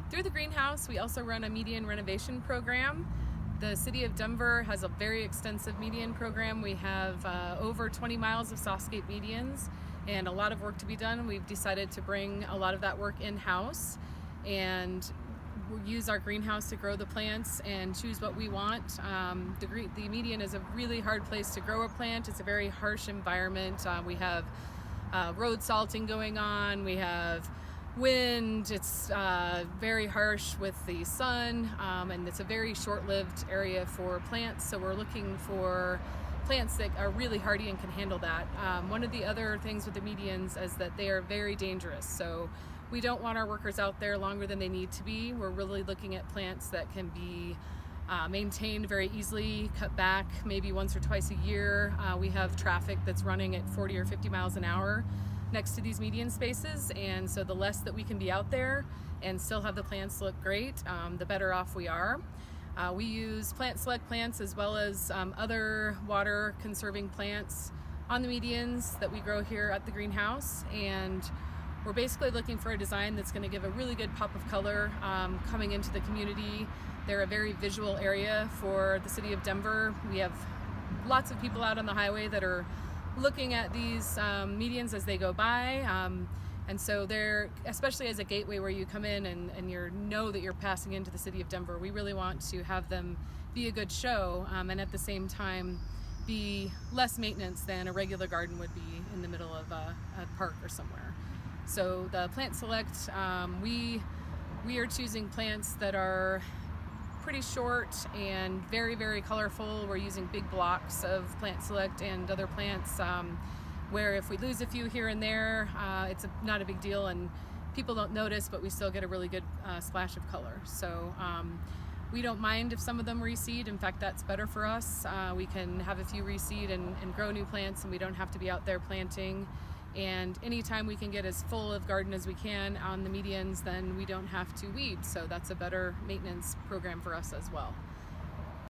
Through the greenhouse, we also run a median renovation program. The City of Denver has a very extensive median program. We have over 20 miles of softscape medians and a lot of work to be done. We've decided to bring a lot of that work in-house and we'll use our greenhouse to grow the plants and choose what we want. The median is a really hard place to grow a plant. It's a very harsh environment. We have road salting going on. We have wind. It's very harsh with the sun, and it's a very short-lived area for plants. So we're looking for plants that are really hardy and can handle that. One of the other things with the medians is that they are very dangerous. So we don't want our workers out there longer than they need to be. We're really looking at plants that can be maintained very easily, cut back maybe once or twice a year. We have traffic that's running at 40 or 50 miles an hour next to these median spaces, and so the less that we can be out there and still have the plants look great, the better off we are. We use Plant Select plants as well as other water conserving plants on the medians that we grow here at the greenhouse, and we're basically looking for a design that's going to give a really good pop of color coming into the community. They're a very visual area for the City of Denver. We have lots of people out on the highway that are looking at these medians as they go by, and so they're, especially as a gateway where you come in and you know that you're passing into the City of Denver, we really want to have them be a good show and at the same time be less maintenance than a regular garden would be in the middle of a park or somewhere. So the Plant Select, we are choosing plants that are pretty short and very, very colorful. We're using big blocks of Plant Select and other plants where if we lose a few here and there, it's not a big deal and people don't notice, but we still get a really good splash of color. So we don't mind if some of them reseed. In fact, that's better for us. We can have a few reseed and grow new plants, and we don't have to be out there planting. And anytime we can get as full of garden as we can on the medians, then we don't have to weed. So that's a better maintenance program for us as well.